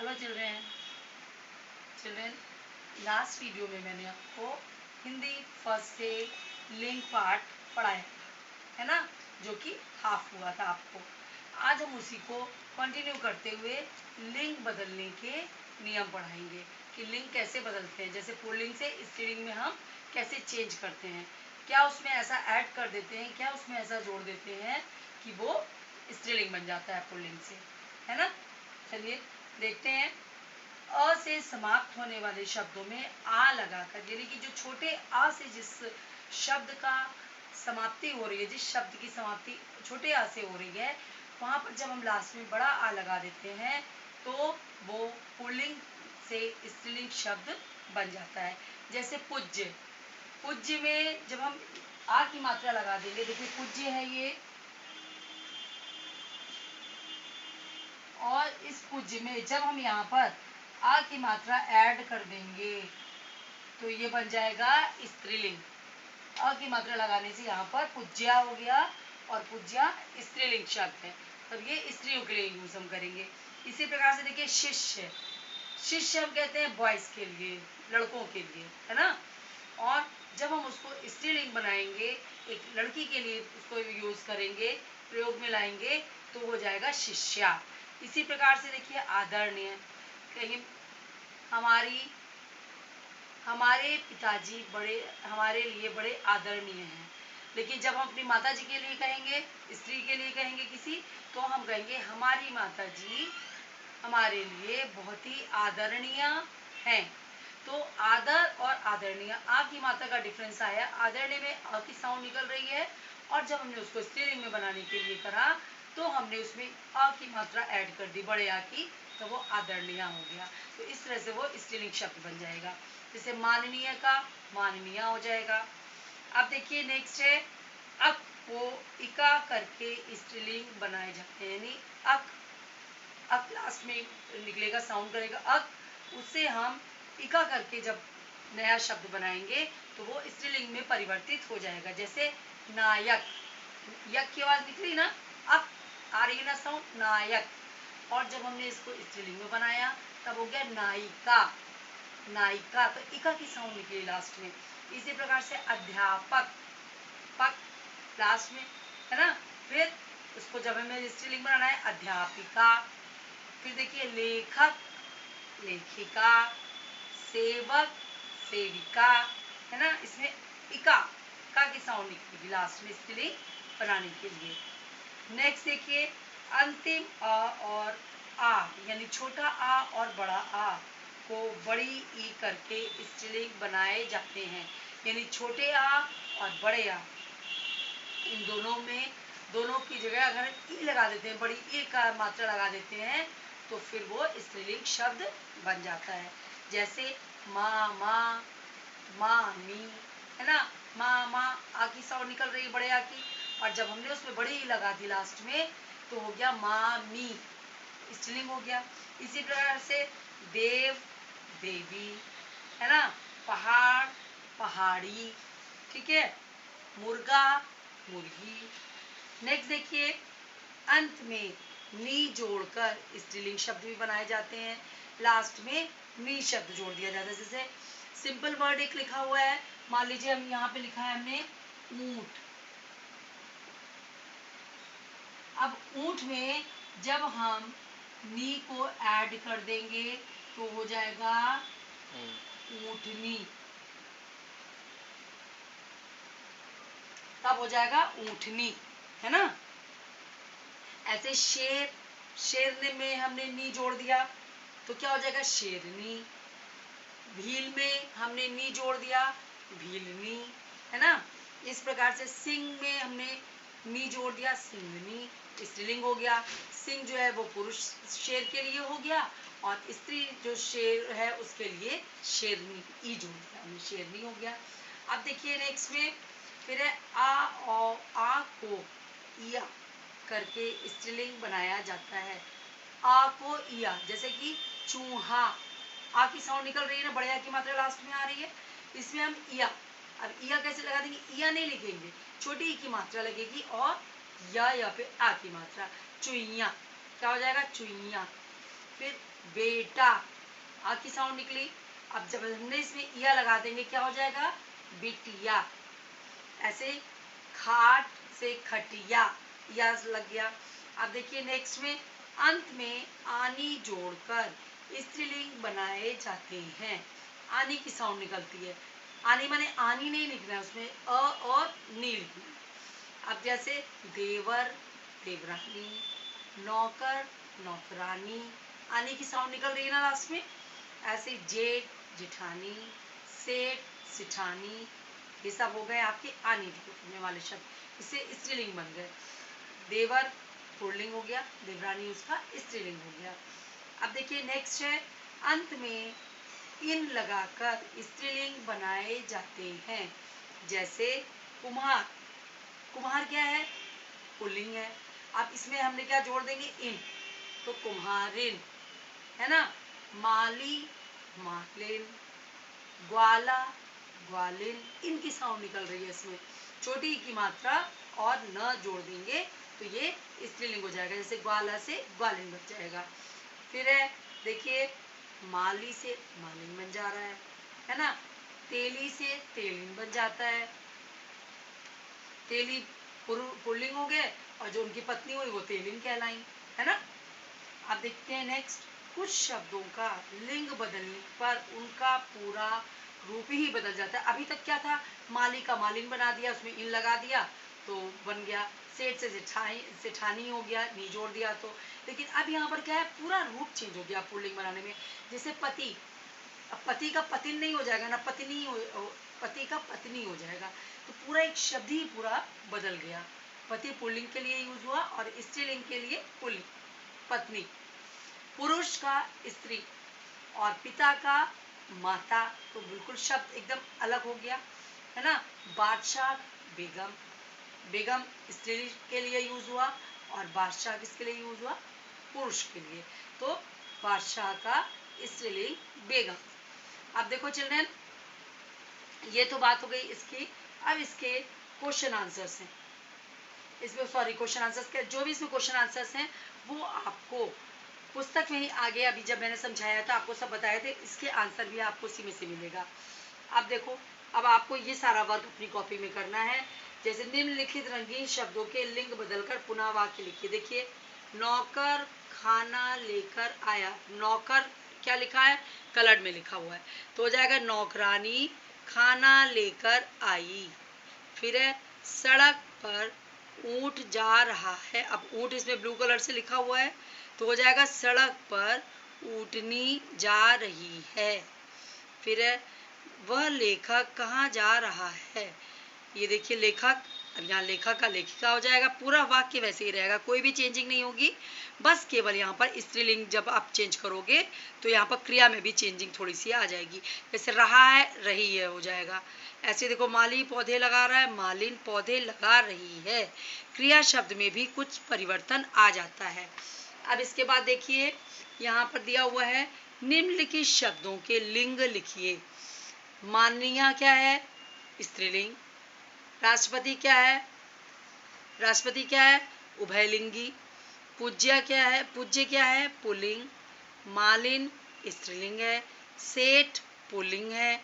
Hello children, last video में मैंने आपको हिंदी फर्स्ट से लिंक पार्ट पढ़ाया है ना, जो कि हाफ हुआ था आपको। आज हम उसी को कंटिन्यू करते हुए लिंक बदलने के नियम पढ़ाएंगे कि लिंक कैसे बदलते हैं। जैसे पुल्लिंग से स्त्रीलिंग में हम कैसे चेंज करते हैं, क्या उसमें ऐसा ऐड कर देते हैं, क्या उसमें ऐसा जोड़ देते हैं कि वो स्त्रीलिंग बन जाता है पुल्लिंग से, है ना। चलिए देखते हैं। अ से समाप्त होने वाले शब्दों में आ लगाकर, यानी कि जो छोटे आ से जिस शब्द का समाप्ति हो रही है, जिस शब्द की समाप्ति छोटे आ से हो रही है, वहां पर जब हम लास्ट में बड़ा आ लगा देते हैं तो वो पुल्लिंग से स्त्रीलिंग शब्द बन जाता है। जैसे पूज्य, पूज्य में जब हम आ की मात्रा लगा देंगे, देखिए पूज्य है ये, और इस पूज्य में जब हम यहाँ पर आ की मात्रा ऐड कर देंगे तो ये बन जाएगा स्त्रीलिंग। अ की मात्रा लगाने से यहाँ पर पूज्या हो गया, और पूज्या स्त्रीलिंग शब्द है, तब ये स्त्रियों के लिए यूज हम करेंगे। इसी प्रकार से देखिए शिष्य, शिष्य हम कहते हैं बॉयज के लिए, लड़कों के लिए, है ना। और जब हम उसको स्त्रीलिंग बनाएंगे, एक लड़की के लिए उसको यूज करेंगे, प्रयोग में लाएंगे, तो हो जाएगा शिष्या। इसी प्रकार से देखिए आदरणीय, कहीं हमारे पिताजी हमारे लिए बड़े आदरणीय हैं, लेकिन जब हम अपनी माता जी के लिए कहेंगे, स्त्री के लिए कहेंगे किसी, तो हम कहेंगे हमारी माता जी हमारे लिए बहुत ही आदरणीय हैं। तो आदर और आदरणीय, आ की मात्रा का डिफरेंस आया। आदरणीय में अ की साउंड निकल रही है, और जब हमने उसको स्त्रीलिंग में बनाने के लिए करा तो हमने उसमें अ की मात्रा ऐड कर दी, बड़े आ की, तो वो आदरणीय हो गया। तो इस तरह से वो स्त्रीलिंग शब्द बन जाएगा। जैसे माननीय का माननीय हो जाएगा। अब देखिए नेक्स्ट है अक, को इका करके स्त्रीलिंग बनाए जाते हैं, यानी अक, अक लास्ट में निकलेगा, साउंड करेगा अक, उससे हम इका करके जब नया शब्द बनाएंगे तो वो स्त्रीलिंग में परिवर्तित हो जाएगा। जैसे नायक, यक की आवाज निकली ना, अक आ रही है ना साउंड, नायक, और जब हमने इसको स्त्रीलिंग में बनाया तब हो गया नायिका, नायिका, तो इका की साउंड निकली लास्ट में। इसी प्रकार से अध्यापक, पक लास्ट में, है ना। फिर उसको जब हमें स्त्रीलिंग बनाना है अध्यापिका। फिर देखिए लेखक, लेखिका, सेवक, सेविका, है ना। इसमें इका का की साउंड निकलेगी लास्ट में स्त्रीलिंग बनाने के लिए। नेक्स्ट देखिए अंतिम अ और आ, यानी छोटा आ और बड़ा आ को बड़ी ई करके स्त्रीलिंग बनाए जाते हैं, यानी छोटे आ और बड़े आ, इन दोनों की जगह अगर ई लगा देते हैं, बड़ी ई का मात्रा लगा देते हैं, तो फिर वो स्त्रीलिंग शब्द बन जाता है। जैसे माँ माँ, मामी, है ना। माँ माँ आ की साउंड निकल रही है बड़े आ की, और जब हमने उसमें बड़ी ई लगा दी लास्ट में तो हो गया मामी, स्त्रीलिंग हो गया। इसी प्रकार से देव, देवी, है ना। पहाड़, पहाड़ी, ठीक है। मुर्गा, मुर्गी। नेक्स्ट देखिए अंत में नी जोड़कर स्त्रीलिंग शब्द भी बनाए जाते हैं। लास्ट में नी शब्द जोड़ दिया जाता है। जैसे सिंपल वर्ड एक लिखा हुआ है, मान लीजिए हम यहाँ पे लिखा है हमने ऊंट। अब ऊंट में जब हम नी को ऐड कर देंगे तो हो जाएगा ऊंटनी, तब हो जाएगा ऊंटनी, है ना। ऐसे शेर, शेरने में हमने नी जोड़ दिया तो क्या हो जाएगा शेरनी। भील में हमने नी जोड़ दिया, भीलनी, है ना। इस प्रकार से सिंह में हमने नी जोड़ दिया, सिंहनी, स्त्रीलिंग हो गया। सिंह जो है वो पुरुष शेर के लिए हो गया, और स्त्री जो शेर है उसके लिए शेरनी, ई जोड़ दिया हमने, शेरनी हो गया। अब देखिए नेक्स्ट में फिर है आ और आ को इया करके स्त्रीलिंग बनाया जाता है। आ को इया, जैसे कि चूहा, आ की साउंड निकल रही है ना, बड़े आ की मात्रा लास्ट में आ रही है, इसमें हम इया, अब इया कैसे लगा देंगे, इया नहीं लिखेंगे, छोटी ई की मात्रा लगेगी और या पे आ की मात्रा, चुईया, क्या हो जाएगा चुईया। फिर बेटा, आ की साउंड निकली। अब जब हमने इसमें इया लगा देंगे क्या हो जाएगा, बिटिया। ऐसे खाट से खटिया, या लग गया। अब देखिए नेक्स्ट में अंत में आनी जोड़कर स्त्रीलिंग बनाए जाते हैं। आनी की साउंड निकलती है। आनी माने आनी नहीं लिखना है, उसमें अ और नी लिखना है। अब जैसे देवर, देवरानी, नौकर, नौकरानी, आनी की साउंड निकल रही है ना लास्ट में। ऐसे जेठ, जेठानी, सेठ, सिठानी, ये सब हो गए आपके आनी होने वाले शब्द, इससे स्त्रीलिंग बन गए। देवर पुल्लिंग हो गया, देवरानी उसका स्त्रीलिंग हो गया। अब देखिए नेक्स्ट है अंत में इन लगाकर स्त्रीलिंग बनाए जाते हैं। जैसे कुम्हार, कुम्हार क्या है, पुल्लिंग है। अब इसमें हमने क्या जोड़ देंगे, इन, तो कुम्हारिन, है ना। माली, मालिन, ग्वाला, ग्वालिन, इनकी साउंड निकल रही है इसमें। छोटी की मात्रा और न जोड़ देंगे तो ये स्त्रीलिंग हो जाएगा। जैसे ग्वाला से ग्वालिन बन जाएगा। फिर है देखिए माली से मालिन बन जा रहा है ना। तेली से तेलिन बन जाता है। तेली पुल्लिंग हो गए और जो उनकी पत्नी हुई वो तेलिन कहलाई, है ना। अब देखते हैं नेक्स्ट, कुछ शब्दों का लिंग बदलने पर उनका पूरा रूप ही बदल जाता है। अभी तक क्या था, माली का मालिन बना दिया, उसमें इन लगा दिया तो बन गया। सेठ से सेठानी हो गया, नी जोड़ दिया तो। लेकिन अब यहाँ पर क्या है, पूरा रूप चेंज हो गया पुल्लिंग बनाने में। जैसे पति, अब पति का पतिन नहीं हो जाएगा ना, पत्नी पति का पत्नी हो जाएगा। तो पूरा एक शब्द ही पूरा बदल गया। पति पुल्लिंग के लिए यूज हुआ और स्त्रीलिंग के लिए पुल्लिंग, पत्नी। पुरुष का स्त्री और पिता का माता, तो बिल्कुल शब्द एकदम अलग हो गया, है ना। बादशाह, बेगम, बेगम स्त्री के लिए यूज हुआ और बादशाह किसके लिए यूज हुआ, पुरुष के लिए। तो बादशाह का स्त्रीलिंग बेगम। अब देखो चिल्ड्रन, ये तो बात हो गई इसकी। अब इसके क्वेश्चन आंसर्स हैं इसमें, सॉरी क्वेश्चन आंसर्स के जो भी इसमें क्वेश्चन आंसर्स हैं वो आपको पुस्तक में ही आगे अभी जब मैंने समझाया था आपको सब बताए थे, इसके आंसर भी आपको उसी में से मिलेगा। अब देखो, अब आपको ये सारा वर्क अपनी कॉपी में करना है। जैसे निम्नलिखित रंगीन शब्दों के लिंग बदलकर पुनः वाक्य लिखिए। देखिए नौकर खाना लेकर आया, नौकर क्या लिखा है, कलर्ड में लिखा हुआ है, तो हो जाएगा नौकरानी खाना लेकर आई। फिर है सड़क पर ऊंट जा रहा है, अब ऊंट इसमें ब्लू कलर से लिखा हुआ है तो हो जाएगा सड़क पर ऊँटनी जा रही है। फिर है वह लेखक कहाँ जा रहा है, ये देखिए लेखक, अब यहाँ लेखक का लेखिका हो जाएगा। पूरा वाक्य वैसे ही रहेगा, कोई भी चेंजिंग नहीं होगी, बस केवल यहाँ पर स्त्रीलिंग जब आप चेंज करोगे तो यहाँ पर क्रिया में भी चेंजिंग थोड़ी सी आ जाएगी। जैसे रहा है रही है हो जाएगा। ऐसे देखो माली पौधे लगा रहा है, मालिन पौधे लगा रही है। क्रिया शब्द में भी कुछ परिवर्तन आ जाता है। अब इसके बाद देखिए यहाँ पर दिया हुआ है निम्नलिखित शब्दों के लिंग लिखिए। माननीय क्या है, स्त्रीलिंग। राष्ट्रपति क्या है, राष्ट्रपति क्या है, उभयलिंगी। पूज्य क्या है, पूज्य क्या है, पुल्लिंग। मालिन स्त्रीलिंग है, सेठ पुल्लिंग है।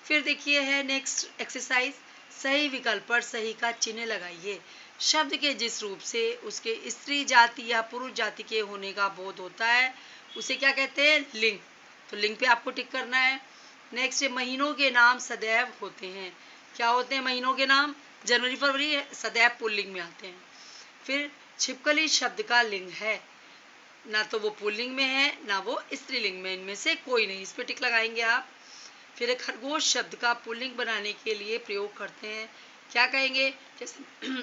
फिर देखिए है नेक्स्ट एक्सरसाइज, सही विकल्प पर सही का चिन्ह लगाइए। शब्द के जिस रूप से उसके स्त्री जाति या पुरुष जाति के होने का बोध होता है उसे क्या कहते हैं, लिंग। तो लिंग पे आपको टिक करना है। नेक्स्ट महीनों के नाम सदैव होते हैं, क्या होते हैं महीनों के नाम, जनवरी फरवरी सदैव पुल्लिंग में आते हैं। फिर छिपकली शब्द का लिंग है, ना तो वो पुल्लिंग में है ना वो स्त्रीलिंग में, इनमें से कोई नहीं, इस पर टिक लगाएंगे आप। फिर खरगोश शब्द का पुल्लिंग बनाने के लिए प्रयोग करते हैं, क्या कहेंगे, जैसे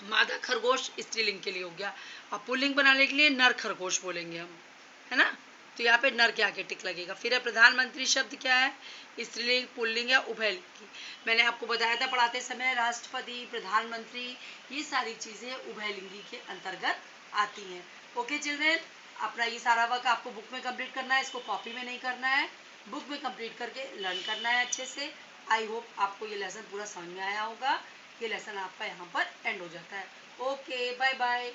मादा खरगोश स्त्रीलिंग के लिए हो गया, और पुल्लिंग बनाने के लिए नर खरगोश बोलेंगे हम, है ना। तो यहाँ पे नर के आगे टिक लगेगा। फिर है प्रधानमंत्री शब्द क्या है, स्त्रीलिंग पुल्लिंग या उभयलिंगी। मैंने आपको बताया था पढ़ाते समय राष्ट्रपति, प्रधानमंत्री, ये सारी चीज़ें उभयलिंगी के अंतर्गत आती हैं। ओके चिल्ड्रेन, अपना ये सारा वर्क आपको बुक में कंप्लीट करना है, इसको कॉपी में नहीं करना है, बुक में कंप्लीट करके लर्न करना है अच्छे से। आई होप आपको ये लेसन पूरा समझ में आया होगा। ये लेसन आपका यहाँ पर एंड हो जाता है। Okay bye bye.